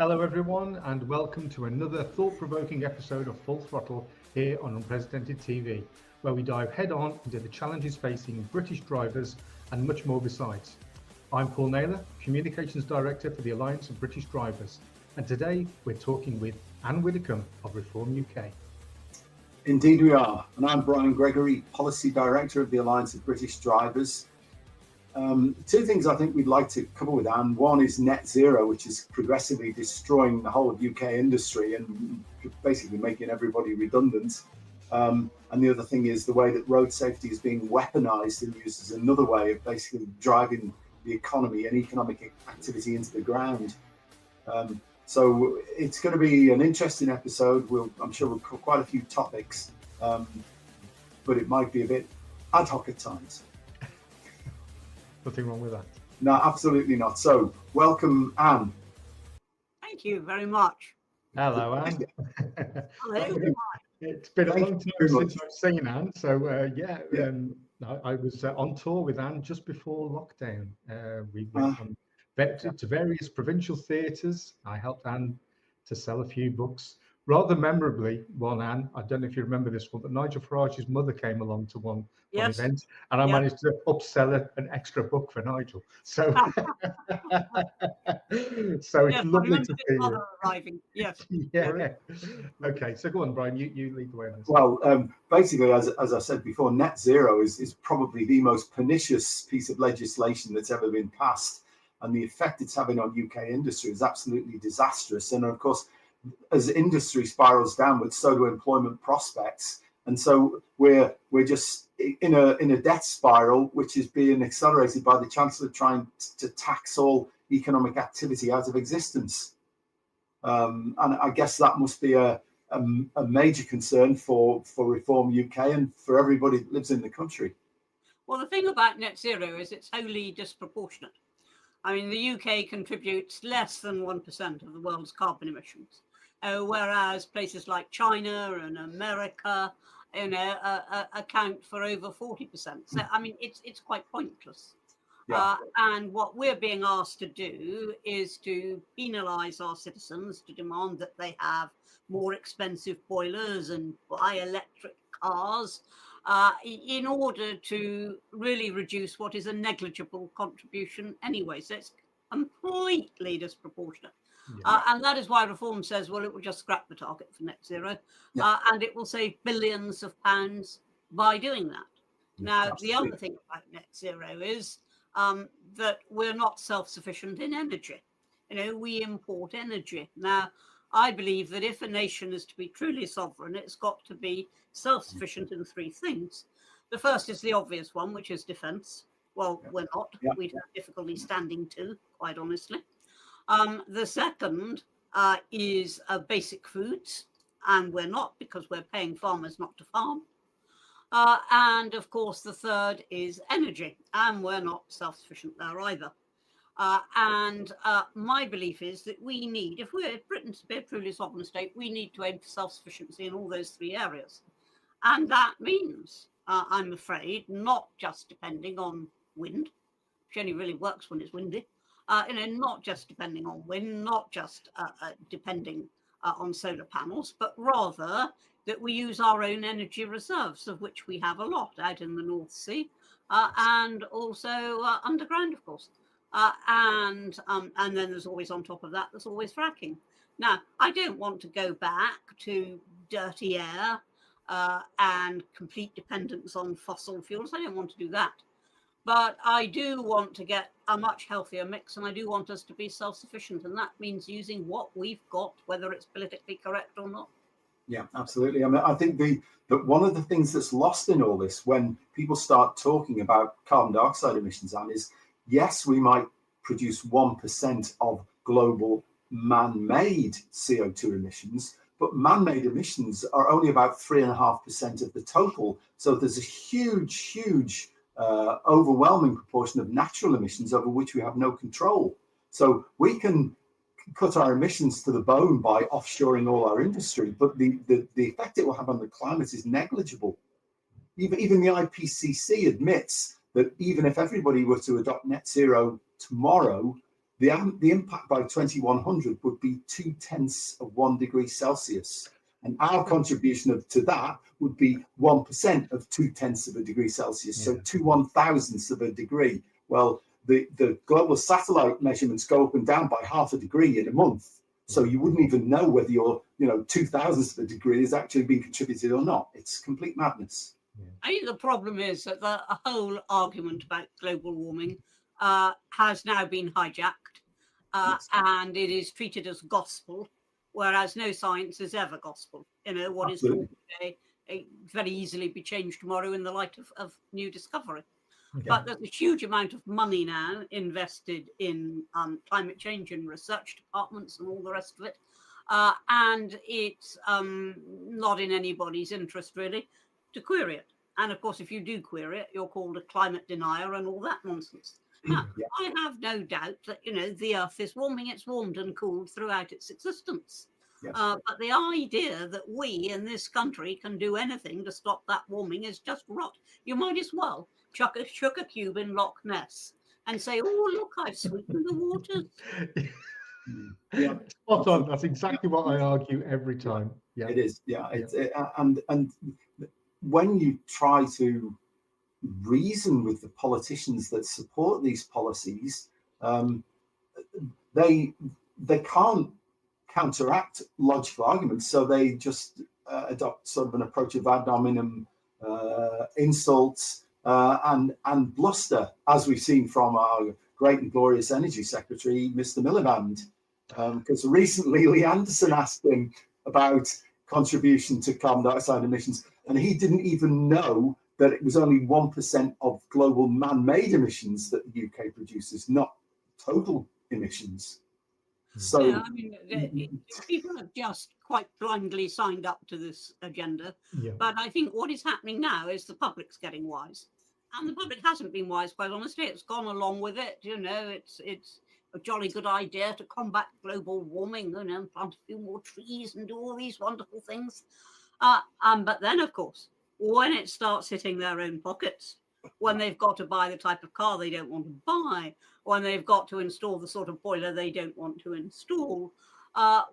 Hello, everyone, and welcome to another thought-provoking episode of Full Throttle here on Unprecedented TV, where we dive head-on into the challenges facing British drivers and much more besides. I'm Paul Naylor, Communications Director for the Alliance of British Drivers, and today we're talking with Anne Widdecombe of Reform UK. Indeed we are, and I'm Brian Gregory, Policy Director of the Alliance of British Drivers. Two things I think we'd like to cover with Anne. One is net zero, which is progressively destroying the whole of UK industry and basically making everybody redundant. And the other thing is the way that road safety is being weaponized and used as another way of basically driving the economy and economic activity into the ground. So it's going to be an interesting episode. I'm sure we'll cover quite a few topics, but it might be a bit ad hoc at times. Nothing wrong with that. No, absolutely not. So, welcome, Anne. Thank you very much. Hello, Anne. Hello. It's been a long time since I've seen Anne. So, I was on tour with Anne just before lockdown. We went to various provincial theatres. I helped Anne to sell a few books. Rather memorably, Anne, I don't know if you remember this one, but Nigel Farage's mother came along to one event, and I managed to upsell an extra book for Nigel. So, so it's lovely to see you. Arriving. Yes. Yeah. Okay, so go on, Brian. You lead the way on this. Well, basically, as I said before, net zero is probably the most pernicious piece of legislation that's ever been passed, and the effect it's having on UK industry is absolutely disastrous. And of course, as industry spirals downwards, so do employment prospects, and so we're just in a death spiral, which is being accelerated by the Chancellor trying to tax all economic activity out of existence. And I guess that must be a major concern for Reform UK and for everybody that lives in the country. Well, the thing about net zero is it's wholly disproportionate. I mean, the UK contributes less than 1% of the world's carbon emissions, whereas places like China and America, account for over 40%. So, I mean, it's quite pointless. Yeah. And what we're being asked to do is to penalise our citizens, to demand that they have more expensive boilers and buy electric cars, in order to really reduce what is a negligible contribution anyway. So it's completely disproportionate. Yeah. And that is why Reform says, well, it will just scrap the target for net zero, and it will save billions of pounds by doing that. Now, absolutely. The other thing about net zero is that we're not self-sufficient in energy. We import energy. Now, I believe that if a nation is to be truly sovereign, it's got to be self-sufficient in three things. The first is the obvious one, which is defence. Well, we're not. We'd have difficulty standing to, quite honestly. The second is basic foods, and we're not, because we're paying farmers not to farm. And of course, the third is energy, and we're not self-sufficient there either. And my belief is that we need, if we're Britain to be a truly sovereign state, we need to aim for self-sufficiency in all those three areas. And that means, I'm afraid, not just depending on wind, which only really works when it's windy, not just depending on wind, not just depending on solar panels, but rather that we use our own energy reserves, of which we have a lot out in the North Sea, and also underground, of course. And then there's always, on top of that, there's always fracking. Now, I don't want to go back to dirty air and complete dependence on fossil fuels. I don't want to do that. But I do want to get a much healthier mix, and I do want us to be self-sufficient, and that means using what we've got, whether it's politically correct or not. Yeah, absolutely. I mean, I think that one of the things that's lost in all this when people start talking about carbon dioxide emissions, Anne, is yes, we might produce 1% of global man-made CO2 emissions, but man-made emissions are only about 3.5% of the total. So there's a huge overwhelming proportion of natural emissions over which we have no control. So we can cut our emissions to the bone by offshoring all our industry, but the effect it will have on the climate is negligible. Even the IPCC admits that even if everybody were to adopt net zero tomorrow, the impact by 2100 would be 0.2 of 1 degree Celsius. And our contribution to that would be 1% of 0.2 of a degree Celsius, so 2/1000ths of a degree. Well, the global satellite measurements go up and down by 0.5 degree in a month. So you wouldn't even know whether your 0.002 of a degree is actually being contributed or not. It's complete madness. I think the problem is that the whole argument about global warming has now been hijacked, and it is treated as gospel, whereas no science is ever gospel. What Absolutely. Is taught today it very easily be changed tomorrow in the light of new discovery. Okay. But there's a huge amount of money now invested in climate change and research departments and all the rest of it. And it's not in anybody's interest, really, to query it. And of course, if you do query it, you're called a climate denier and all that nonsense. Now, I have no doubt that, the Earth is warming. It's warmed and cooled throughout its existence. Yes. But the idea that we in this country can do anything to stop that warming is just rot. You might as well chuck a sugar cube in Loch Ness and say, oh, look, I've sweetened the waters. Yeah, spot on. That's exactly what I argue every time. Yeah, it is. Yeah, and when you try to reason with the politicians that support these policies, they can't counteract logical arguments, so they just adopt sort of an approach of ad hominem insults and bluster, as we've seen from our great and glorious Energy Secretary, Mr. Miliband. Because recently Lee Anderson asked him about contribution to carbon dioxide emissions, and he didn't even know that it was only 1% of global man-made emissions that the UK produces, not total emissions. So, yeah, I mean, people have just quite blindly signed up to this agenda. Yeah. But I think what is happening now is the public's getting wise, and the public hasn't been wise. Quite honestly, it's gone along with it. It's a jolly good idea to combat global warming, and plant a few more trees and do all these wonderful things. But then, of course, when it starts hitting their own pockets, when they've got to buy the type of car they don't want to buy, when they've got to install the sort of boiler they don't want to install,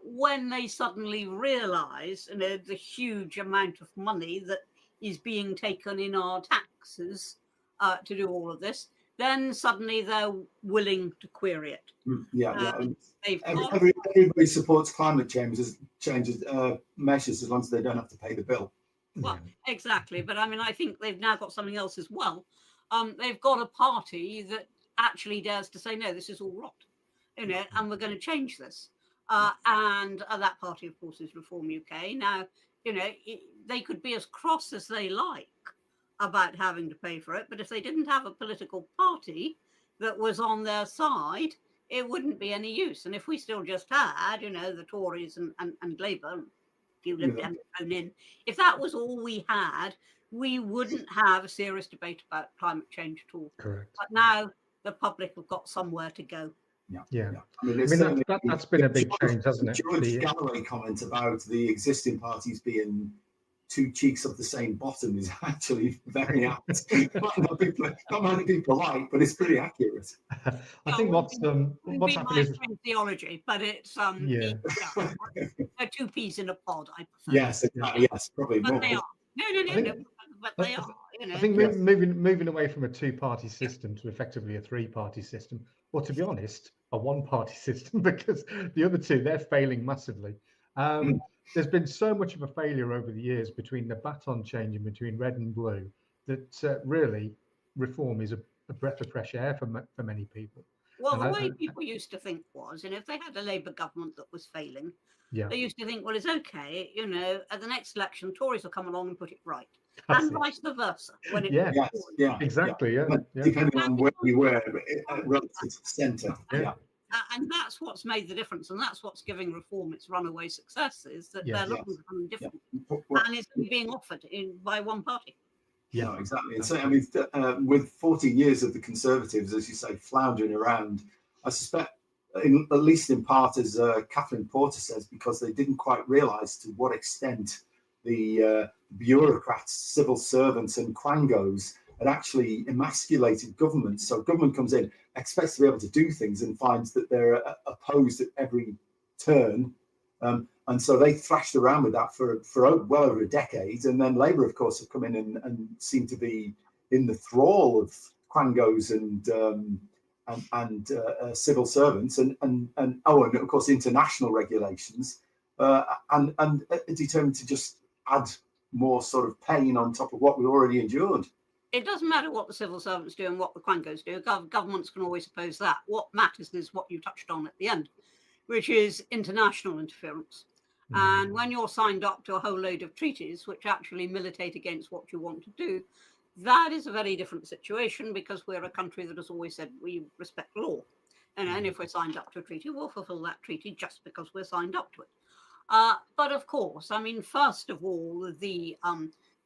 when they suddenly realize the huge amount of money that is being taken in our taxes to do all of this, then suddenly they're willing to query it. Everybody supports climate change measures as long as they don't have to pay the bill. Well, exactly. But I mean, I think they've now got something else as well. They've got a party that actually dares to say, no, this is all rot, and we're going to change this. And that party, of course, is Reform UK. Now, they could be as cross as they like about having to pay for it, but if they didn't have a political party that was on their side, it wouldn't be any use. And if we still just had, the Tories and Labour, if that was all we had, we wouldn't have a serious debate about climate change at all. Correct. But now the public have got somewhere to go. Yeah. I mean that's been a big change, hasn't it? George Galloway comment about the existing parties being two cheeks of the same bottom is actually very apt. not many people like, but it's pretty accurate. I think what's happened is theology, but it's two peas in a pod. I prefer. Yes, exactly. Yes, probably but more. They are. No, but they are. I think moving away from a two-party system to effectively a three-party system, or to be honest, a one-party system, because the other two, they're failing massively. There's been so much of a failure over the years between the baton changing between red and blue that really reform is a breath of fresh air for many people. Well, the way people used to think was, if they had a Labour government that was failing, they used to think, well, it's okay, at the next election, Tories will come along and put it right. And vice versa. When it exactly. Depending on where you were, relative to the centre. And that's what's made the difference, and that's what's giving reform its runaway success, is that they're looking for something different, and it's being offered by one party. Yeah, exactly. And so, I mean, with 14 years of the Conservatives, as you say, floundering around, I suspect, at least in part, as Kathleen Porter says, because they didn't quite realise to what extent the bureaucrats, civil servants and quangos had actually emasculated government. So government comes in, expects to be able to do things, and finds that they're opposed at every turn. And so they thrashed around with that for well over a decade. And then Labour, of course, have come in and seem to be in the thrall of quangos and civil servants and of course international regulations, and determined to just add more sort of pain on top of what we already endured. It doesn't matter what the civil servants do and what the quangos do. Governments can always oppose that. What matters is what you touched on at the end, which is international interference. And when you're signed up to a whole load of treaties which actually militate against what you want to do, that is a very different situation, because we're a country that has always said we respect law. And if we're signed up to a treaty, we'll fulfill that treaty just because we're signed up to it. But of course, I mean, first of all, the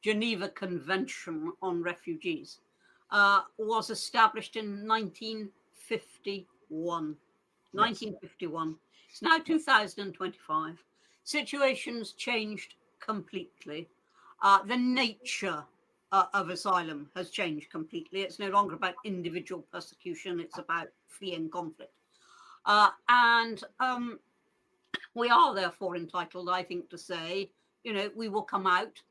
Geneva Convention on Refugees was established in 1951. 1951. It's now 2025. Situations changed completely. The nature of asylum has changed completely. It's no longer about individual persecution. It's about fleeing conflict. And we are therefore entitled, I think, to say, we will come out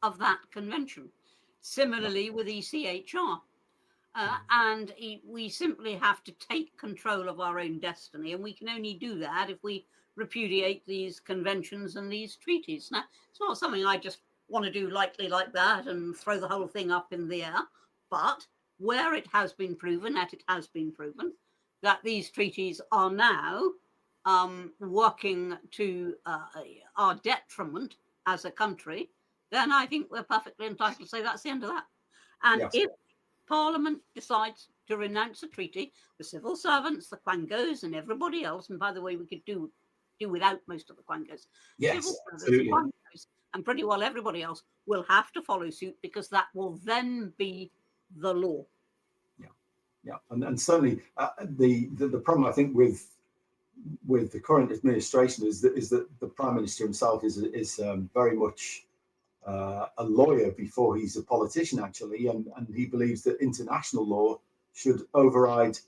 of that convention. Similarly with ECHR. And we simply have to take control of our own destiny. And we can only do that if we repudiate these conventions and these treaties. Now, it's not something I just want to do lightly like that and throw the whole thing up in the air. But where it has been proven that these treaties are now working to our detriment as a country, then I think we're perfectly entitled to say that's the end of that. And yes. If Parliament decides to renounce a treaty, the civil servants, the quangos, and everybody else, and by the way, we could do without most of the quangos. Yes, civil absolutely. servants, quangos, and pretty well everybody else will have to follow suit, because that will then be the law. Yeah, and certainly the problem I think with the current administration is that the Prime Minister himself is very much a lawyer before he's a politician, actually, and he believes that international law should override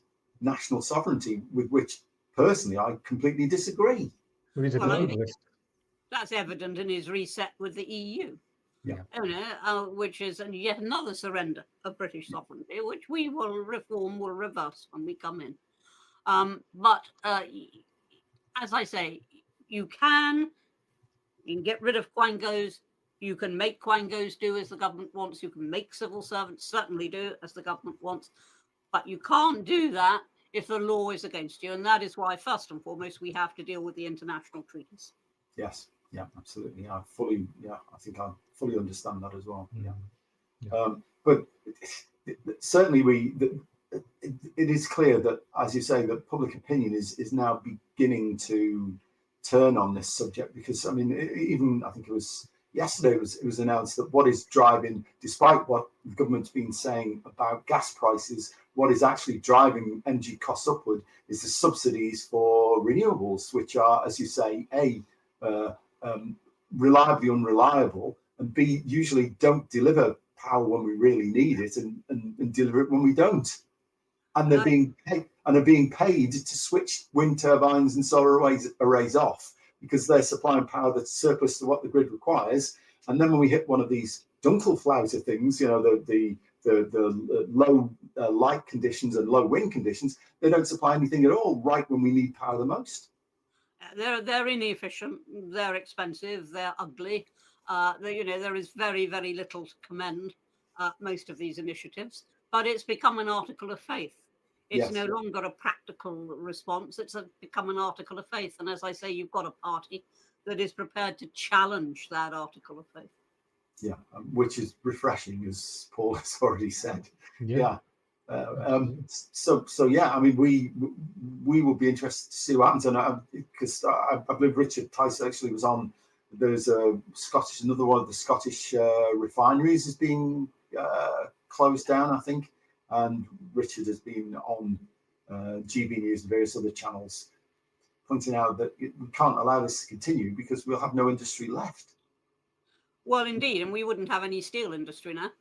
national sovereignty, with which personally I completely disagree. Well, he's a globalist. That's evident in his reset with the EU. Yeah. Which is yet another surrender of British sovereignty, which we will reverse when we come in. But as I say, you can get rid of quangos. You can make quangos do as the government wants. You can make civil servants certainly do as the government wants. But you can't do that if the law is against you. And that is why, first and foremost, we have to deal with the international treaties. Yes. Yeah, absolutely. I think I fully understand that as well. Yeah. But certainly it is clear that, as you say, that public opinion is now beginning to turn on this subject, because I mean, even I think it was yesterday it was announced that what is driving, despite what the government's been saying about gas prices, what is actually driving energy costs upward is the subsidies for renewables, which are, as you say, reliably unreliable, and B, usually don't deliver power when we really need it, and deliver it when we don't. And they're being paid to switch wind turbines and solar arrays off, because they're supplying power that's surplus to what the grid requires. And then when we hit one of these Dunkelflaute things, the low light conditions and low wind conditions, they don't supply anything at all right when we need power the most. They're inefficient, they're expensive, they're ugly. There is very, very little to commend most of these initiatives, but it's become an article of faith. It's no longer a practical response. It's become an article of faith. And as I say, you've got a party that is prepared to challenge that article of faith. Yeah, which is refreshing, as Paul has already said. Yeah. So yeah, I mean, we will be interested to see what happens, and because I believe Richard Tice actually was on. There's another one of the Scottish refineries is being closed down, I think, and Richard has been on GB News and various other channels, pointing out that we can't allow this to continue because we'll have no industry left. Well, indeed, and we wouldn't have any steel industry now.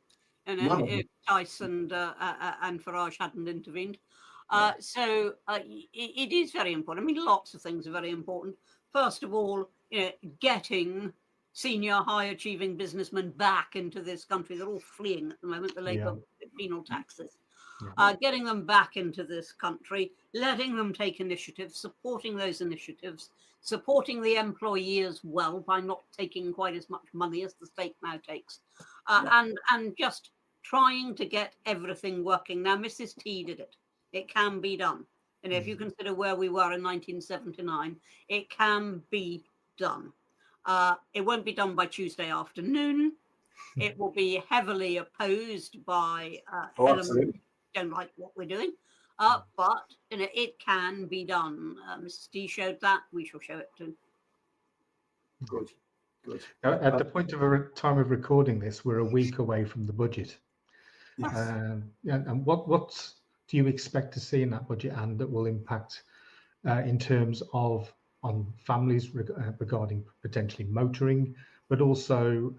and No, if Tice and Farage hadn't intervened. So it is very important. I mean, lots of things are very important. First of all, getting senior high achieving businessmen back into this country. They're all fleeing at the moment, the Labour penal taxes. Getting them back into this country, letting them take initiatives, supporting those initiatives, supporting the employee as well by not taking quite as much money as the state now takes, and just trying to get everything working. Now, Mrs. T did it. It can be done. And if you consider where we were in 1979, it can be done. It won't be done by Tuesday afternoon. It will be heavily opposed by elements who don't like what we're doing. But it can be done. Mrs. T showed that. We shall show it too. Good. At the point of time of recording this, we're a week away from the budget. Yes. And what do you expect to see in that budget, and that will impact in terms of on families regarding potentially motoring, but also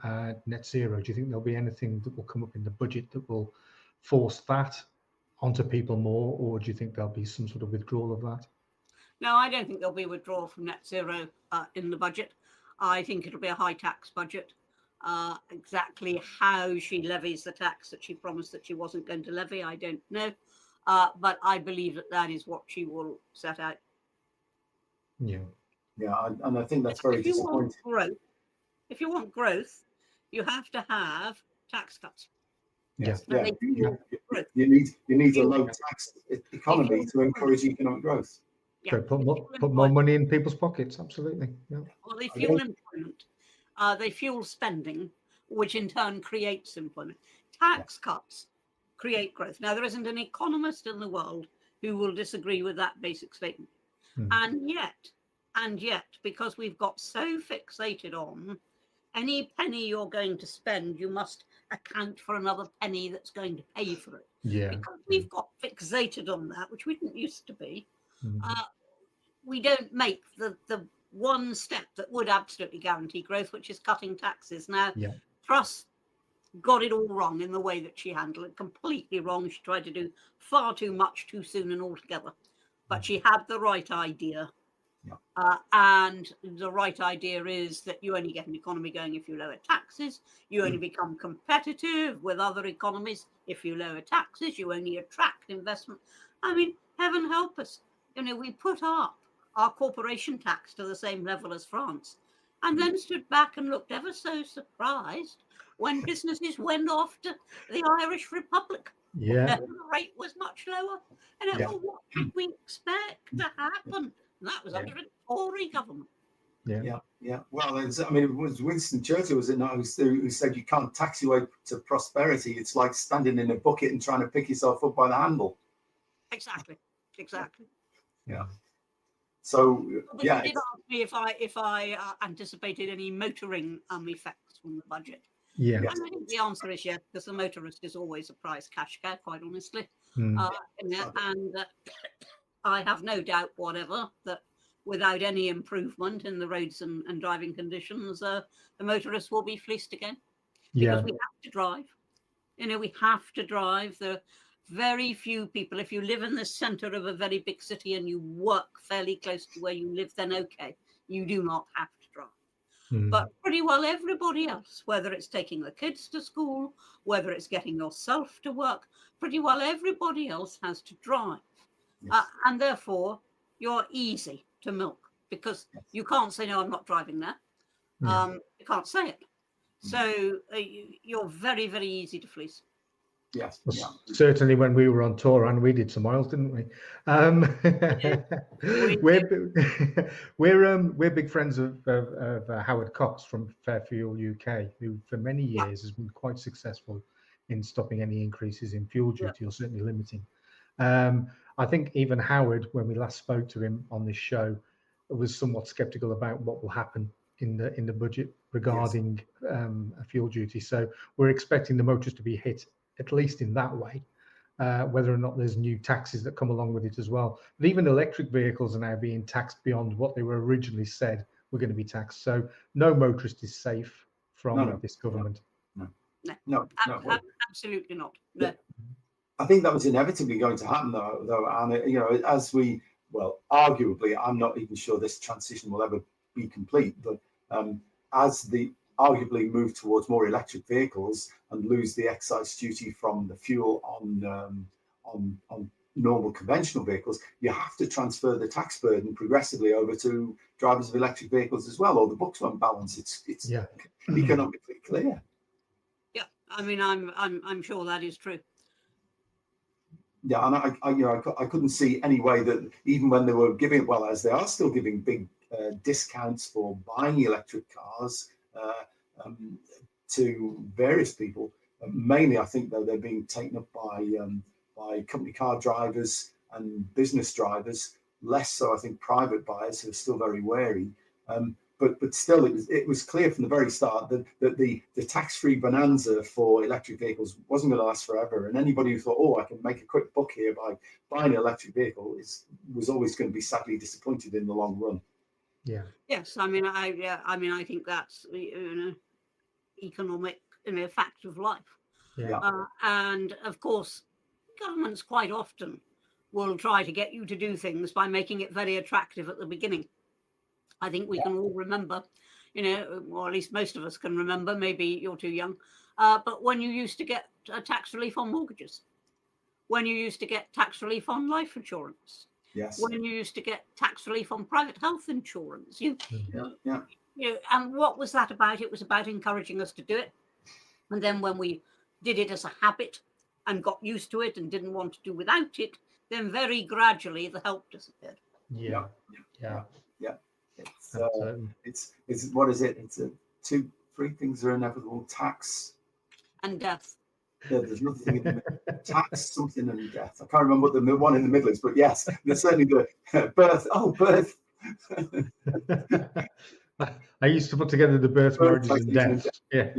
net zero? Do you think there'll be anything that will come up in the budget that will force that onto people more, or do you think there'll be some sort of withdrawal of that? No, I don't think there'll be withdrawal from net zero in the budget. I think it'll be a high tax budget. Exactly how she levies the tax that she promised that she wasn't going to levy, I don't know. But I believe that that is what she will set out. Yeah, and I think that's very disappointing. If you want growth, you have to have tax cuts. Yes. You need a low tax economy to encourage economic growth. Yeah. Put more money in people's pockets. Absolutely. Yeah. Well, they fuel employment. They fuel spending, which in turn creates employment. Tax cuts create growth. Now, there isn't an economist in the world who will disagree with that basic statement. And yet, because we've got so fixated on any penny you're going to spend, you must account for another penny that's going to pay for it. Yeah. Because we've got fixated on that, which we didn't used to be. We don't make the one step that would absolutely guarantee growth, which is cutting taxes. Now, Truss got it all wrong in the way that she handled it, completely wrong. She tried to do far too much too soon and altogether. But she had the right idea. And the right idea is that you only get an economy going if you lower taxes. You only become competitive with other economies if you lower taxes. You only attract investment. I mean, heaven help us. We put up our corporation tax to the same level as France, and then stood back and looked ever so surprised when businesses went off to the Irish Republic. The rate was much lower. And well, what did we expect to happen? That was under a Tory government. Yeah. Well, it was Winston Churchill, was it not, who said you can't tax your way to prosperity. It's like standing in a bucket and trying to pick yourself up by the handle. Exactly. Yeah. So but you did ask me if I anticipated any motoring effects from the budget. Yeah. And I think the answer is yes, because the motorist is always a prize cash cow, quite honestly. And I have no doubt whatever that without any improvement in the roads and driving conditions, the motorists will be fleeced again. Because we have to drive. We have to drive. The very few people, if you live in the center of a very big city and you work fairly close to where you live, then okay, you do not have to drive. But pretty well everybody else, whether it's taking the kids to school, whether it's getting yourself to work, pretty well everybody else has to drive. And therefore, you're easy to milk because you can't say, no, I'm not driving there. You can't say it. So you're very, very easy to fleece. Yes. Certainly when we were on tour, and we did some miles, didn't we? We're big friends of Howard Cox from Fairfuel UK, who for many years has been quite successful in stopping any increases in fuel duty or certainly limiting. I think even Howard, when we last spoke to him on this show, was somewhat skeptical about what will happen in the budget regarding fuel duty. So we're expecting the motors to be hit at least in that way, whether or not there's new taxes that come along with it as well. But even electric vehicles are now being taxed beyond what they were originally said were going to be taxed. So no motorist is safe from this government. No. Absolutely not. Yeah. I think that was inevitably going to happen, though, and as we, well, arguably, I'm not even sure this transition will ever be complete, but as the arguably move towards more electric vehicles and lose the excise duty from the fuel on normal conventional vehicles, you have to transfer the tax burden progressively over to drivers of electric vehicles as well, or the books won't balance. It's economically clear. Yeah, I mean, I'm sure that is true. Yeah, and I couldn't see any way that even when they were giving, well, as they are still giving big discounts for buying electric cars to various people. Mainly, I think though they're being taken up by company car drivers and business drivers. Less so, I think, private buyers who are still very wary. But still, it was clear from the very start that the tax-free bonanza for electric vehicles wasn't going to last forever. And anybody who thought, oh, I can make a quick buck here by buying an electric vehicle was always going to be sadly disappointed in the long run. Yeah. Yes, I mean, I think that's economic, fact of life. Yeah. And of course, governments quite often will try to get you to do things by making it very attractive at the beginning. I think we can all remember, or at least most of us can remember, maybe you're too young, but when you used to get tax relief on mortgages, when you used to get tax relief on life insurance, yes, when you used to get tax relief on private health insurance, and what was that about? It was about encouraging us to do it. And then when we did it as a habit and got used to it and didn't want to do without it, then very gradually the help disappeared. Yeah. It's what is it? It's three things are inevitable: tax and death. Yeah, there's nothing in the middle. Tax, something, and death. I can't remember what the one in the middle is, but yes, there's certainly the birth. Oh, birth. I used to put together the birth, marriages, and death. Yeah.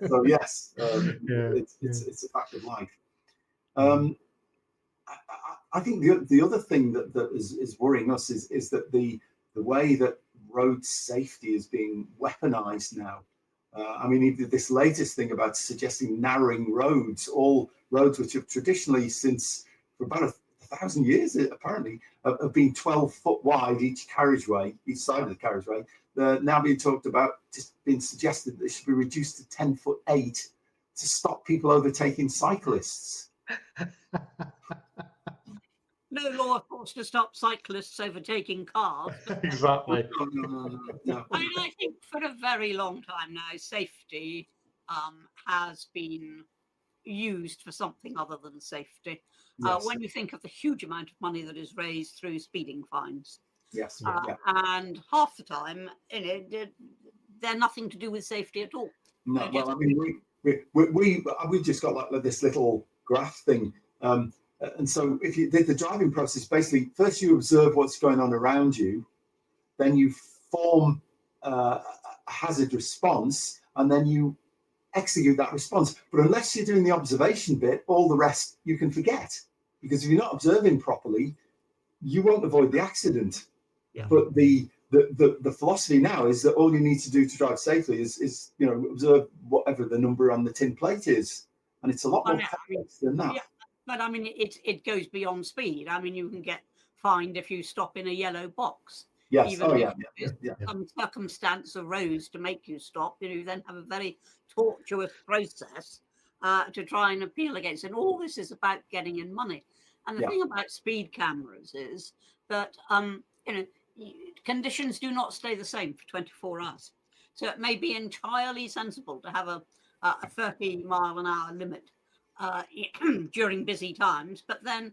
So yes, it's a fact of life. I think the other thing that is worrying us is that the way that road safety is being weaponized now. I mean, this latest thing about suggesting narrowing roads, all roads which have traditionally, since for about 1,000 years, apparently, have been 12 foot wide each carriageway, each side of the carriageway. They're now being talked about, just being suggested that they should be reduced to 10'8" to stop people overtaking cyclists. No law, of course, to stop cyclists overtaking cars. Exactly. No. I mean, I think for a very long time now, safety has been used for something other than safety. Yes. When you think of the huge amount of money that is raised through speeding fines. Yes. And half the time, they're nothing to do with safety at all. No, well, I mean, we just got like this little graph thing. And so if you did the driving process, basically, first you observe what's going on around you, then you form a hazard response, and then you execute that response. But unless you're doing the observation bit, all the rest you can forget. Because if you're not observing properly, you won't avoid the accident. Yeah. But the philosophy now is that all you need to do to drive safely is observe whatever the number on the tin plate is. And it's a lot more complex than that. Yeah. But I mean, it goes beyond speed. I mean, you can get fined if you stop in a yellow box. Yes. Even if there's some circumstance arose to make you stop, you then have a very tortuous process to try and appeal against. And all this is about getting in money. And the thing about speed cameras is that conditions do not stay the same for 24 hours. So it may be entirely sensible to have a 30-mile-an-hour limit during busy times, but then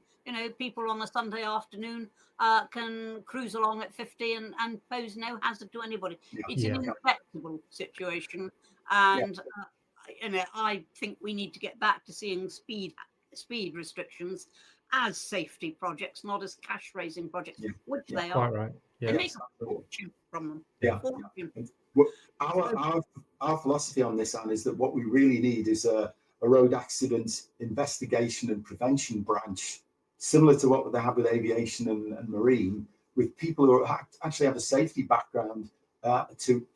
people on a Sunday afternoon can cruise along at 50 and pose no hazard to anybody. It's an inflexible situation, and I think we need to get back to seeing speed restrictions as safety projects, not as cash raising projects, which they are. Quite right. They make a fortune from them. Yeah. Well, our philosophy on this, Anne, is that what we really need is a road accident investigation and prevention branch, similar to what they have with aviation and marine, with people who actually have a safety background to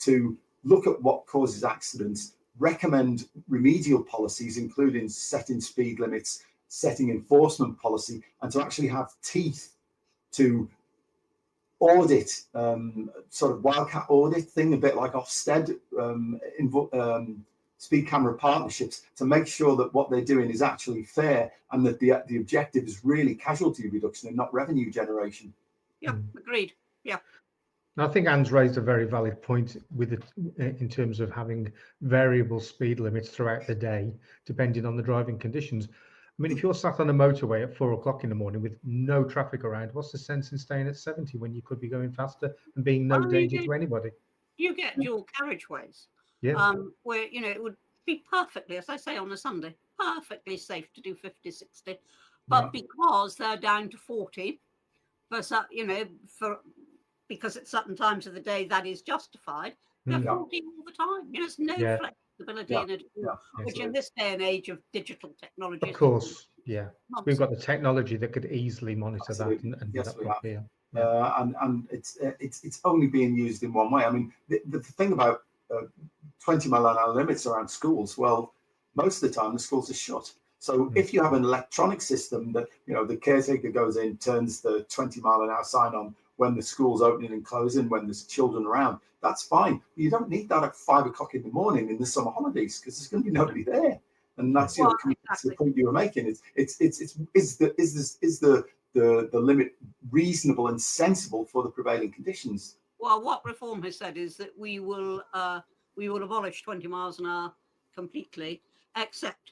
look at what causes accidents, recommend remedial policies, including setting speed limits, setting enforcement policy, and to actually have teeth to audit, sort of wildcat audit thing, a bit like Ofsted, speed camera partnerships, to make sure that what they're doing is actually fair and that the objective is really casualty reduction and not revenue generation. Yeah, agreed. Yeah. I think Anne's raised a very valid point with it in terms of having variable speed limits throughout the day, depending on the driving conditions. I mean, if you're sat on a motorway at 4 o'clock in the morning with no traffic around, what's the sense in staying at 70 when you could be going faster and being no danger to anybody? You get dual carriageways, where, you know, it would be perfectly, as I say on a Sunday, perfectly safe to do 50, 60. But because they're down to 40, you know, because at certain times of the day that is justified, they're 40 all the time. You know, there's no flexibility in it, which in this day and age of digital technology, of course, we've got the technology that could easily monitor that and get that up here. And it's only being used in one way. I mean, the thing about 20-mile-an-hour limits around schools, well, most of the time the schools are shut. So if you have an electronic system that, you know, the caretaker goes in, turns the 20-mile-an-hour sign on when the school's opening and closing, when there's children around, that's fine. But you don't need that at 5 o'clock in the morning in the summer holidays, because there's going to be nobody there. And that's the point you were making. Is the limit reasonable and sensible for the prevailing conditions? Well, what Reform has said is that we will abolish 20 miles an hour completely, except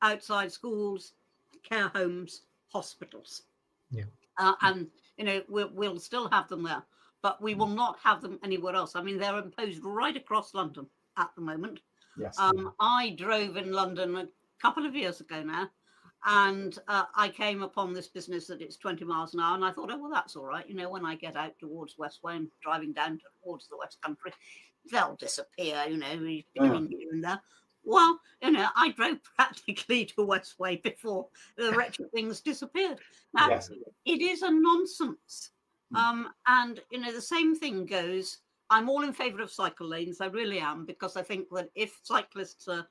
outside schools, care homes, hospitals. And, you know, we'll still have them there, but we will not have them anywhere else. I mean, they're imposed right across London at the moment. Yes. I drove in London a couple of years ago now, and I came upon this business that it's 20 miles an hour, and I thought, oh, well, that's all right. You know, when I get out towards Westway and driving down towards the West Country, they'll disappear, you know, between here and there. Well, you know, I drove practically to Westway before the wretched things disappeared. Now, it is a nonsense. And, you know, the same thing goes. I'm all in favour of cycle lanes. I really am, because I think that if cyclists are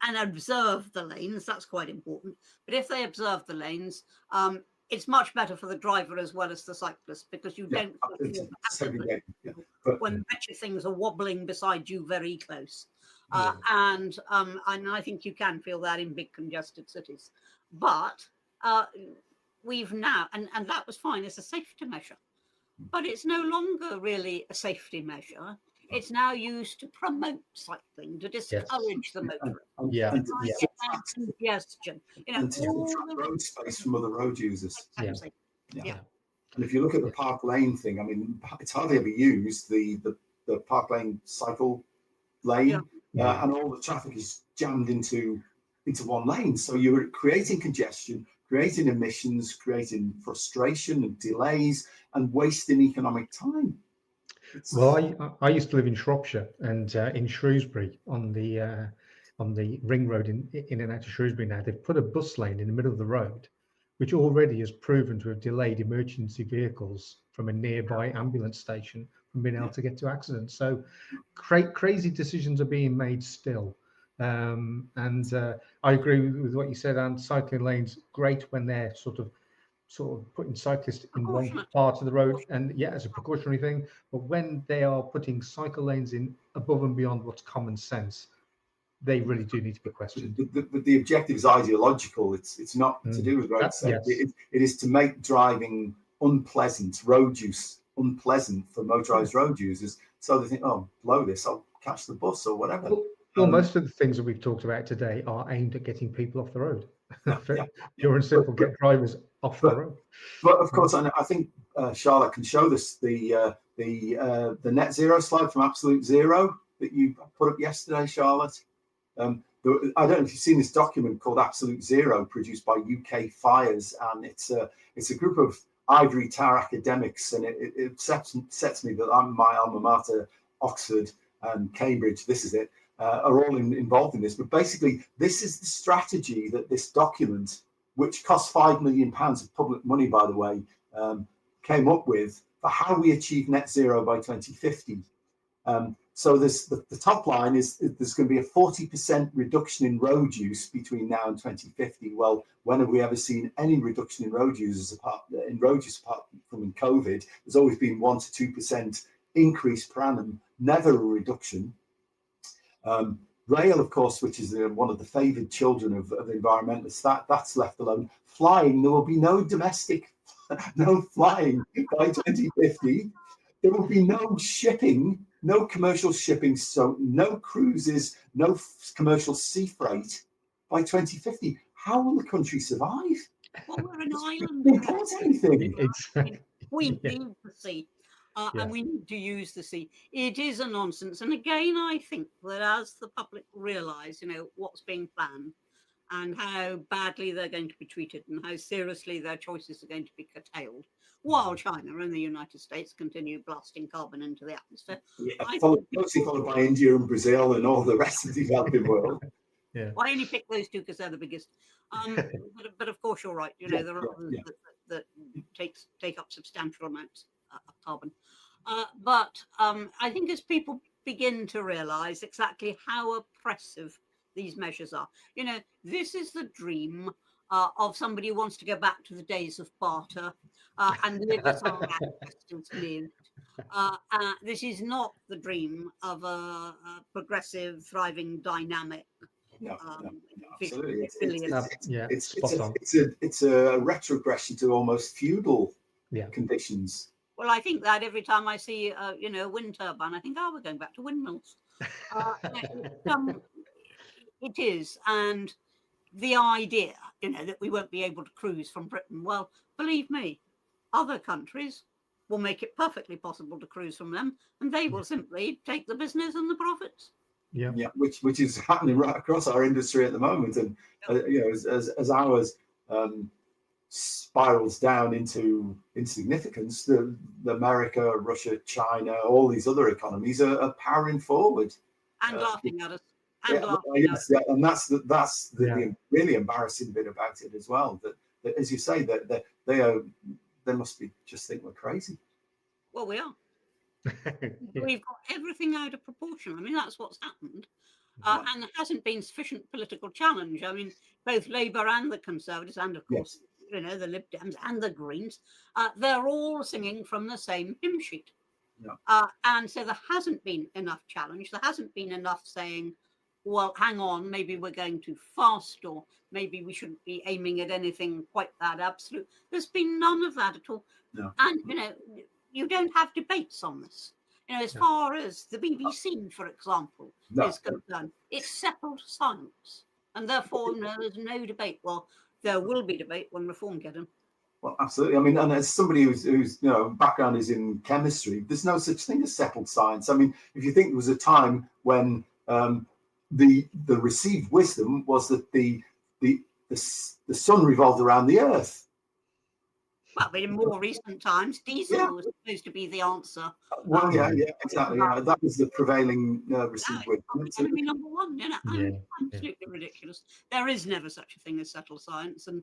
and observe the lanes, that's quite important. But if they observe the lanes, it's much better for the driver as well as the cyclist, because you don't when wretched things are wobbling beside you very close. And I think you can feel that in big congested cities. But we've now, and that was fine as a safety measure, but it's no longer really a safety measure. It's now used to promote cycling, to discourage the motorist. Congestion. You know, and to detract road space from other road users. Exactly. And if you look at the park lane thing, I mean, it's hardly ever used, the park lane cycle lane, and all the traffic is jammed into one lane. So you're creating congestion, creating emissions, creating frustration and delays, and wasting economic time. Well, I used to live in Shropshire, and in Shrewsbury on the ring road in and out of Shrewsbury now, they've put a bus lane in the middle of the road, which already has proven to have delayed emergency vehicles from a nearby ambulance station from being able to get to accidents. So crazy decisions are being made still. And I agree with what you said, and cycling lanes, great when they're sort of putting cyclists in one part of the road, and as a precautionary thing. But when they are putting cycle lanes in above and beyond what's common sense, they really do need to be questioned. The objective is ideological. It's not to do with road safety. It is to make driving unpleasant, road use unpleasant for motorised road users, so they think, oh, blow this, I'll catch the bus or whatever. Well, most of the things that we've talked about today are aimed at getting people off the road. Pure and simple, get drivers off the road. But of course, and I think Charlotte can show this, the net zero slide from Absolute Zero that you put up yesterday, Charlotte. I don't know if you've seen this document called Absolute Zero, produced by UK Fires, and it's a group of ivory tower academics, and it upsets me that my alma mater, Oxford and Cambridge, this is it, are all involved in this. But basically, this is the strategy that this document, which cost £5 million of public money, by the way, came up with for how we achieve net zero by 2050. So this the top line is there's going to be a 40% reduction in road use between now and 2050. Well, when have we ever seen any reduction in road use apart from in COVID? There's always been 1 to 2% increase per annum, never a reduction. Rail, of course, which is one of the favoured children of environmentalists, that's left alone. Flying, there will be no domestic, no flying by 2050. There will be no shipping, no commercial shipping, so no cruises, no commercial sea freight by 2050. How will the country survive? Well, we're an island. We can't anything. We need the sea. And we need to use the sea. It is a nonsense. And again, I think that as the public realise, what's being planned and how badly they're going to be treated and how seriously their choices are going to be curtailed, while China and the United States continue blasting carbon into the atmosphere. Mostly followed by India and Brazil and all the rest of the developing world. Well, I only picked those two because they're the biggest. But of course, you're right. There are others that take up substantial amounts of carbon. But I think as people begin to realise exactly how oppressive these measures are, this is the dream of somebody who wants to go back to the days of barter and live as our ancestors lived. This is not the dream of a progressive, thriving, dynamic. No, absolutely. It's a retrogression to almost feudal conditions. Well, I think that every time I see a wind turbine, I think, we're going back to windmills. It is, and the idea, that we won't be able to cruise from Britain. Well, believe me, other countries will make it perfectly possible to cruise from them, and they will simply take the business and the profits. Which is happening right across our industry at the moment, and as ours spirals down into insignificance, the America, Russia, China, all these other economies are powering forward and laughing at us. And that's the really embarrassing bit about it as well. That as you say, that they must be just think we're crazy. Well, we are. We've got everything out of proportion. I mean, that's what's happened. And there hasn't been sufficient political challenge. I mean, both Labour and the Conservatives, and of course, the Lib Dems and the Greens, they're all singing from the same hymn sheet. And so there hasn't been enough challenge. There hasn't been enough saying, well, hang on, maybe we're going too fast, or maybe we shouldn't be aiming at anything quite that absolute. There's been none of that at all. And, you don't have debates on this. As far as the BBC, for example, is concerned, it's settled science. And therefore, there's no debate. Well, there will be debate when reform gets in. Well, absolutely. I mean, and as somebody whose background is in chemistry, there's no such thing as settled science. I mean, if you think there was a time when the received wisdom was that the sun revolved around the earth. Well, but in more recent times, diesel was supposed to be the answer. Well, exactly. That was the prevailing received wisdom. Enemy number one, absolutely ridiculous. There is never such a thing as settled science, and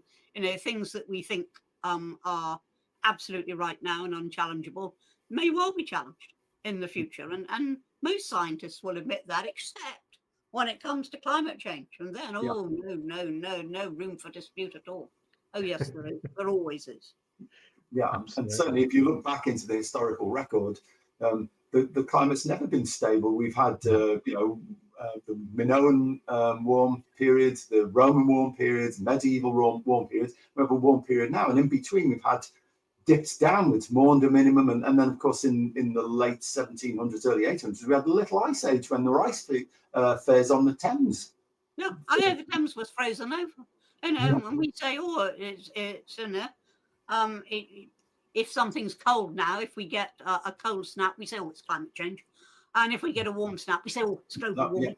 things that we think are absolutely right now and unchallengeable may well be challenged in the future, and most scientists will admit that, except when it comes to climate change, and then no room for dispute at all. Oh yes, there is. There always is. Yeah, and certainly if you look back into the historical record, the climate's never been stable. We've had the Minoan warm periods, the Roman warm periods, medieval warm periods. We have a warm period now, and in between we've had dips downwards, Maunder minimum, and then of course in the late 1700s, early 1800s, we had the Little Ice Age when there were ice fairs on the Thames. Yeah, I know the Thames was frozen over. When we say, if something's cold now, if we get a cold snap, we say, it's climate change. And if we get a warm snap, we say, it's global warming.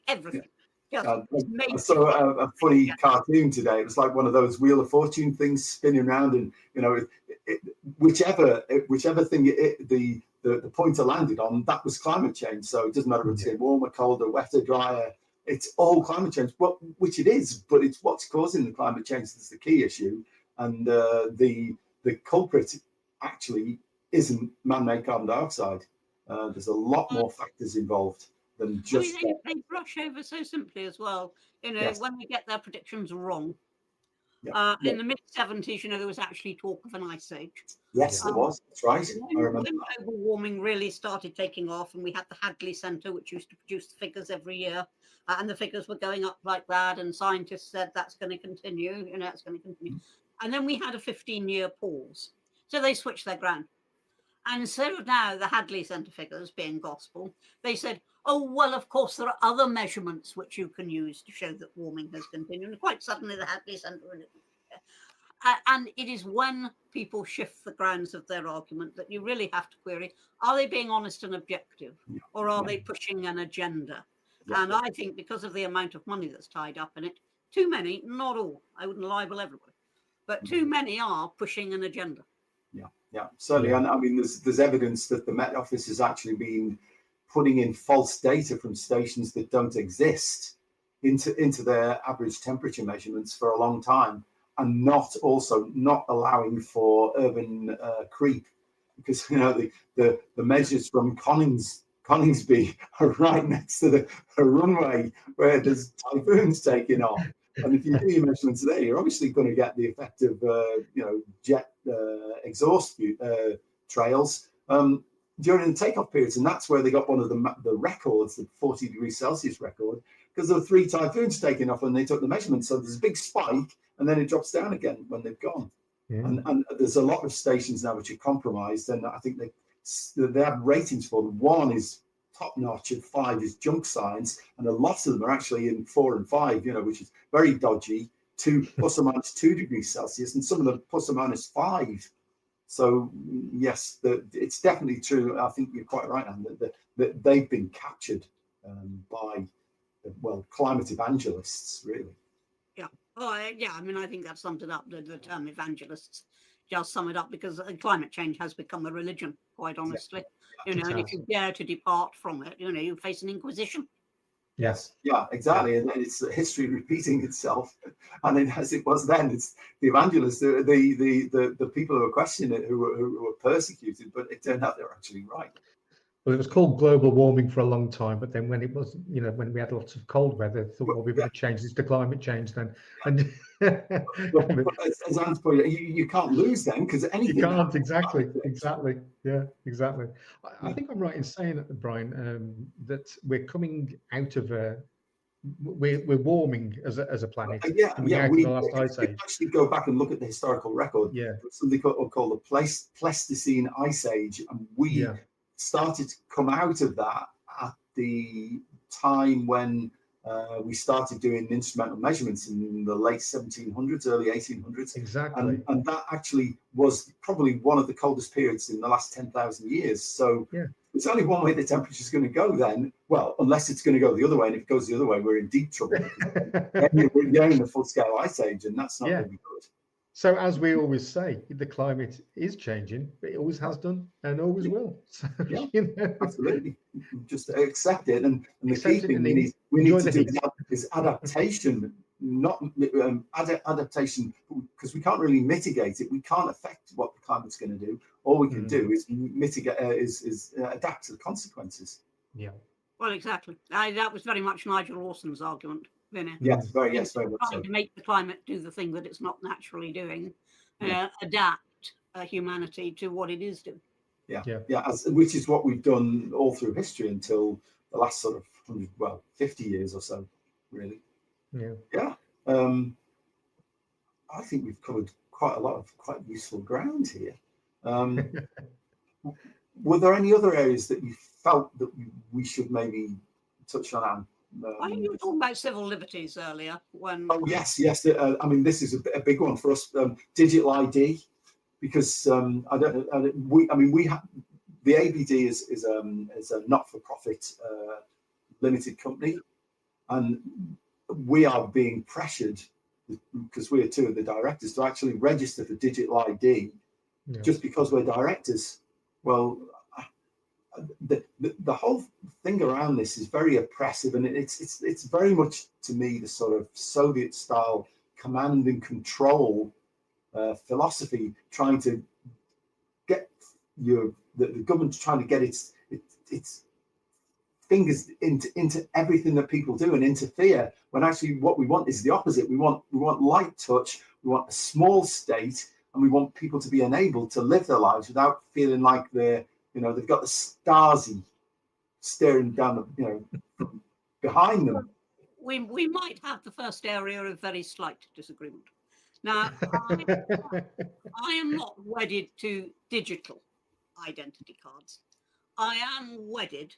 Everything. I saw a funny cartoon today. It was like one of those Wheel of Fortune things spinning around, and whichever thing the pointer landed on, that was climate change. So it doesn't matter if it's warmer, colder, wetter, drier. It's all climate change, which it is, but it's what's causing the climate change that's the key issue. And the culprit actually isn't man-made carbon dioxide. There's a lot more factors involved than just. I mean, they brush over so simply as well. You know, Yes. when we get their predictions wrong. Yeah. In the mid-70s, you know, there was actually talk of an ice age. Yes, there was. That's right. I remember When that. global warming really started taking off, and we had the Hadley Centre, which used to produce the figures every year, and the figures were going up like that, and scientists said that's going to continue, you know, it's going to continue. And then we had a 15-year pause. So they switched their ground. And so now the Hadley Centre figures, being gospel, they said, oh, well, of course, there are other measurements which you can use to show that warming has continued. And quite suddenly, the Hadley Centre. And it is when people shift the grounds of their argument that you really have to query, are they being honest and objective, or are they pushing an agenda? And I think because of the amount of money that's tied up in it, too many, not all, I wouldn't libel everybody, but too many are pushing an agenda. Yeah, certainly. And I mean, there's evidence that the Met Office has actually been putting in false data from stations that don't exist into their average temperature measurements for a long time, and not allowing for urban creep, because you know the measures from Coningsby are right next to the runway where there's typhoons taking off. And if you do your measurements there, you're obviously going to get the effect of jet exhaust trails during the takeoff periods, and that's where they got one of the records, the 40 degrees Celsius record, because there were 3 typhoons taking off when they took the measurements. So there's a big spike, and then it drops down again when they've gone. And there's a lot of stations now which are compromised, and I think they have ratings for them. 1 is top notch, and 5 is junk science, and a lot of them are actually in 4 and 5, which is very dodgy. 2 plus or minus 2 degrees Celsius, and some of them plus or minus 5. So yes, it's definitely true. I think you're quite right, Anne, that they've been captured by climate evangelists, really. Yeah. Oh, yeah. I mean, I think that sums it up. The term evangelists just sum it up, because climate change has become a religion, quite honestly. And if you dare to depart from it, you face an inquisition. Yes. Yeah, exactly. And it's history repeating itself. And as it was then, it's the evangelists, the people who were questioning it, who were persecuted, but it turned out they were actually right. Well, it was called global warming for a long time, but then when it was, when we had lots of cold weather, thought, well, we better change this to climate change then. And as Anne's pointed out, you can't lose then, because anything. You can't, exactly. Yeah, exactly. I think I'm right in saying, Brian, that we're coming out of we're warming as a planet. We actually go back and look at the historical record. Yeah, something called the Pleistocene Ice Age, and we started to come out of that at the time when we started doing instrumental measurements in the late 1700s, early 1800s. Exactly. And that actually was probably one of the coldest periods in the last 10,000 years. So it's only one way the temperature is going to go then. Well, unless it's going to go the other way. And if it goes the other way, we're in deep trouble. Then you're in the full-scale ice age, and that's not going to be good. So as we always say, the climate is changing, but it always has done and always will. So, absolutely. Just accept it. And the key thing we need to do is adaptation, not adaptation, because we can't really mitigate it. We can't affect what the climate's going to do. All we can do is mitigate, is adapt to the consequences. Yeah. Well, exactly. That was very much Nigel Lawson's argument. Yes, very much trying so. to make the climate do the thing that it's not naturally doing, adapt humanity to what it is doing. Which is what we've done all through history until the last sort of 50 years or so, really. I think we've covered quite a lot of quite useful ground here. Were there any other areas that you felt that we should maybe touch on, Anne? I think you were talking about civil liberties earlier. Yes. I mean, this is a big one for us. Digital ID, because we have the ABD is a not-for-profit limited company, and we are being pressured because we're 2 of the directors to actually register for digital ID just because we're directors. Well, the whole thing around this is very oppressive, and it's very much, to me, the sort of Soviet style command and control philosophy, trying to get the government trying to get it's fingers into everything that people do and interfere, when actually what we want is the opposite. We want light touch, we want a small state, and we want people to be enabled to live their lives without feeling like they've got the Stasi staring down from behind them. We might have the first area of very slight disagreement. Now, I am not wedded to digital identity cards. I am wedded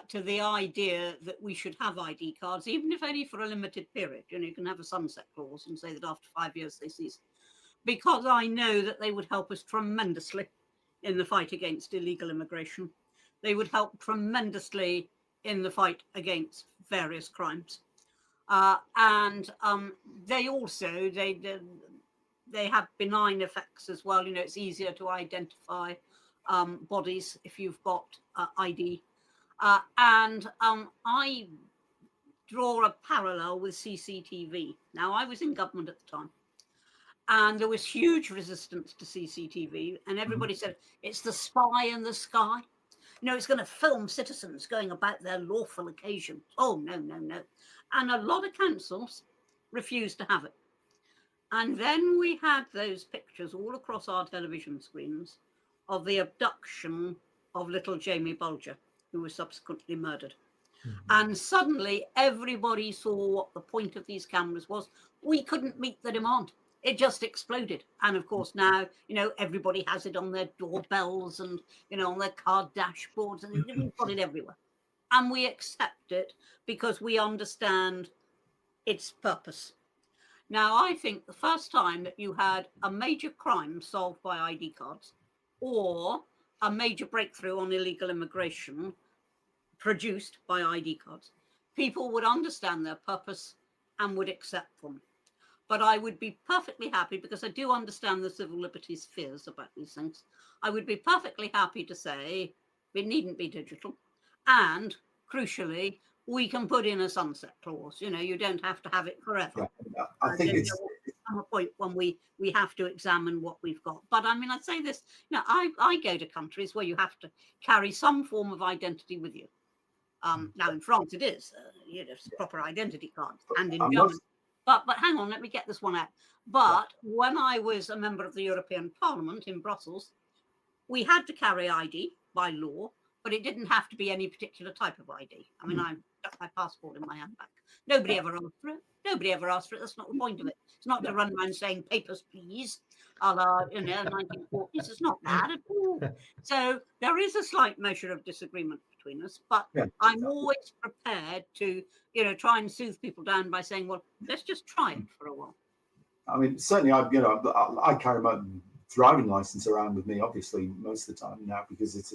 to the idea that we should have ID cards, even if only for a limited period. You can have a sunset clause and say that after 5 years they cease, because I know that they would help us tremendously in the fight against illegal immigration. They would help tremendously in the fight against various crimes. And they also, they have benign effects as well. It's easier to identify bodies if you've got ID. And I draw a parallel with CCTV. Now, I was in government at the time, and there was huge resistance to CCTV, and everybody said, it's the spy in the sky. It's going to film citizens going about their lawful occasions. Oh, no, no, no. And a lot of councils refused to have it. And then we had those pictures all across our television screens of the abduction of little Jamie Bulger, who was subsequently murdered. And suddenly everybody saw what the point of these cameras was. We couldn't meet the demand. It just exploded. And of course now, everybody has it on their doorbells and, on their car dashboards, and we've got it everywhere. And we accept it because we understand its purpose. Now, I think the first time that you had a major crime solved by ID cards, or a major breakthrough on illegal immigration produced by ID cards, people would understand their purpose and would accept them. But I would be perfectly happy, because I do understand the civil liberties fears about these things, I would be perfectly happy to say it needn't be digital. And crucially, we can put in a sunset clause. You don't have to have it forever. Yeah, I think it's a point when we have to examine what we've got. But I mean, I'd say this, I go to countries where you have to carry some form of identity with you. Now in France it is, it's a proper identity card, and in Germany. But hang on, let me get this one out. But when I was a member of the European Parliament in Brussels, we had to carry ID by law, but it didn't have to be any particular type of ID. I mean, I stuck my passport in my handbag. Nobody ever asked for it. Nobody ever asked for it. That's not the point of it. It's not to run around saying papers, please, a la 1940s. It's not that at all. So there is a slight measure of disagreement between us, but I'm always prepared to, try and soothe people down by saying, well, let's just try it for a while. I mean, certainly, I carry my driving license around with me, obviously, most of the time now, because it's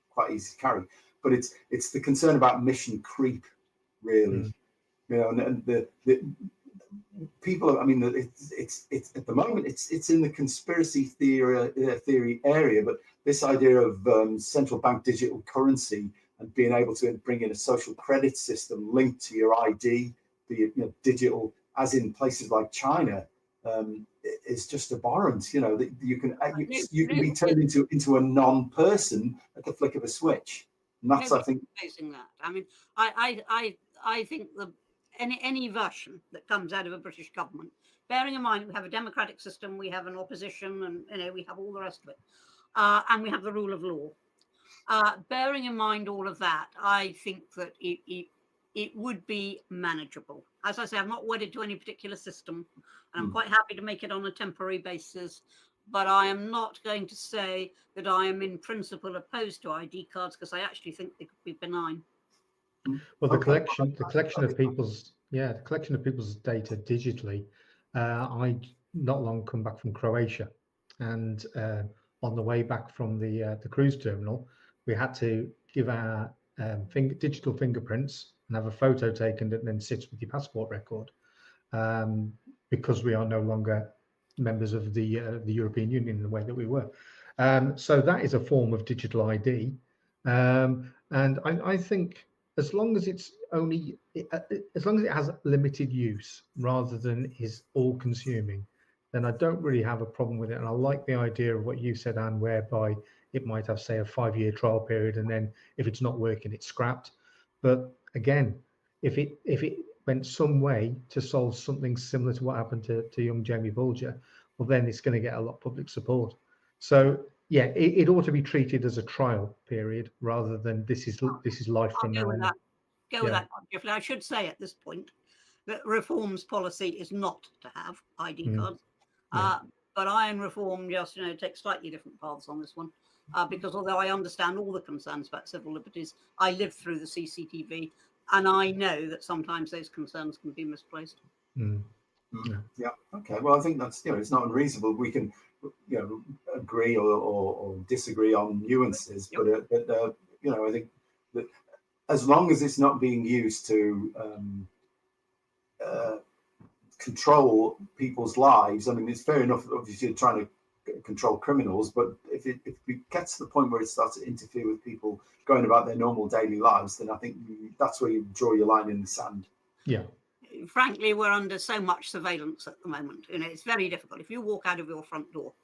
quite easy to carry. But it's the concern about mission creep, really. And the people. I mean, it's at the moment it's in the conspiracy theory area. But this idea of central bank digital currency and being able to bring in a social credit system linked to your ID, be it digital, as in places like China, is just abhorrent. That you can be turned into a non-person at the flick of a switch. And that's, I think, facing that. I mean, I think any version that comes out of a British government, bearing in mind we have a democratic system, we have an opposition, and we have all the rest of it, and we have the rule of law. Bearing in mind all of that, I think that it would be manageable. As I say, I'm not wedded to any particular system, and I'm quite happy to make it on a temporary basis. But I am not going to say that I am in principle opposed to ID cards, because I actually think they could be benign. Well, the collection of people's data digitally. I not long come back from Croatia, and on the way back from the cruise terminal, we had to give our digital fingerprints and have a photo taken that then sits with your passport record, because we are no longer members of the European Union in the way that we were. So that is a form of digital ID, and I think as long as it has limited use rather than is all-consuming, then I don't really have a problem with it. And I like the idea of what you said, Anne, whereby it might have, say, a 5-year trial period, and then if it's not working, it's scrapped. But again, if it went some way to solve something similar to what happened to young Jamie Bulger, well, then it's going to get a lot of public support. So yeah, it ought to be treated as a trial period rather than this is life from now on. Go with that, Jeffrey. I should say at this point that Reform's policy is not to have ID cards, but Iron Reform just takes slightly different paths on this one, because although I understand all the concerns about civil liberties, I lived through the CCTV, and I know that sometimes those concerns can be misplaced. Yeah. Okay. Well, I think that's it's not unreasonable. We can agree or disagree on nuances, but I think that as long as it's not being used to control people's lives, I mean, it's fair enough. Obviously, trying to control criminals, but if it gets to the point where it starts to interfere with people going about their normal daily lives, then I think that's where you draw your line in the sand. Yeah. Frankly, we're under so much surveillance at the moment. It's very difficult. If you walk out of your front door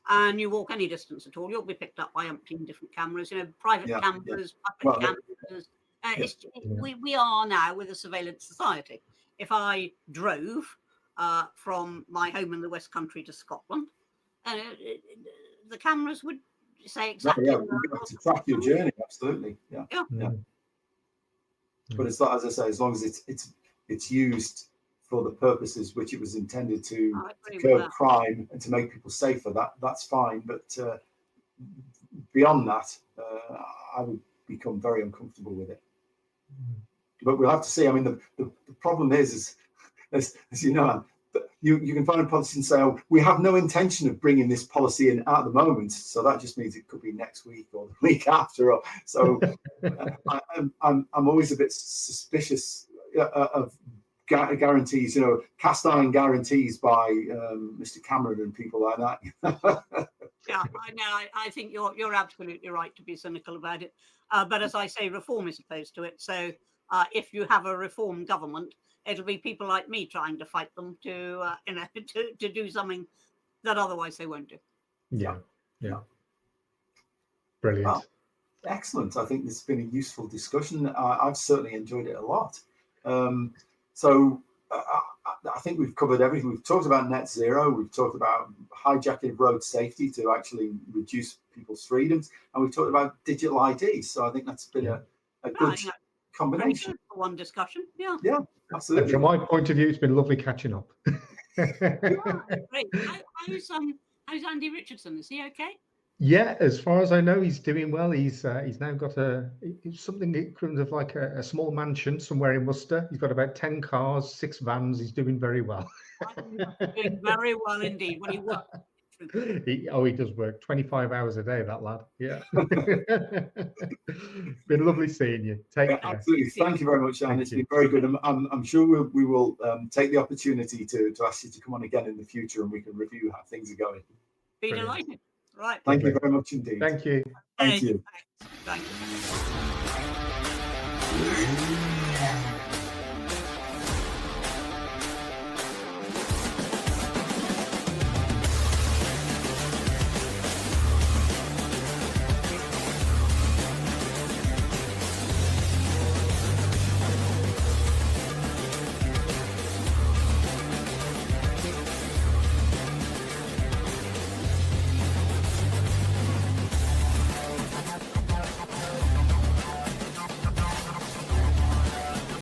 and you walk any distance at all, you'll be picked up by umpteen different cameras. Private cameras, public cameras. We are now with a surveillance society. If I drove from my home in the West Country to Scotland, the cameras would say exactly. Yeah, we have to track your journey. Absolutely. Yeah. But it's as I say, as long as it's used for the purposes which it was intended to curb crime and to make people safer, that's fine. But beyond that, I would become very uncomfortable with it. But we'll have to see. I mean, the problem is as you know, you can find a policy and say, oh, we have no intention of bringing this policy in at the moment. So that just means it could be next week or the week after. So I'm always a bit suspicious of guarantees, cast iron guarantees by Mr. Cameron and people like that. Yeah, I know. I think you're absolutely right to be cynical about it. But as I say, Reform is opposed to it. So if you have a Reform government, it'll be people like me trying to fight them to do something that otherwise they won't do. Yeah. Brilliant. Well, excellent. I think this has been a useful discussion. I've certainly enjoyed it a lot. So I think we've covered everything. We've talked about net zero. We've talked about hijacking road safety to actually reduce people's freedoms. And we've talked about digital ID. So I think that's been a good combination. Good for one discussion. Yeah, absolutely. And from my point of view, it's been lovely catching up. Great. How's Andy Richardson? Is he okay? Yeah, as far as I know, he's doing well. He's now got something equivalent of like a small mansion somewhere in Worcester. He's got about 10 cars, 6 vans. He's doing very well. Doing very well indeed. When he works. He does work 25 hours a day, that lad. Yeah. Been lovely seeing you. Take care. Absolutely. Thank you very much, Anne. It's been very good. I'm sure we will take the opportunity to ask you to come on again in the future and we can review how things are going. Be delighted. Right. Thank you very much indeed. Thank you. Thank you. Thank you.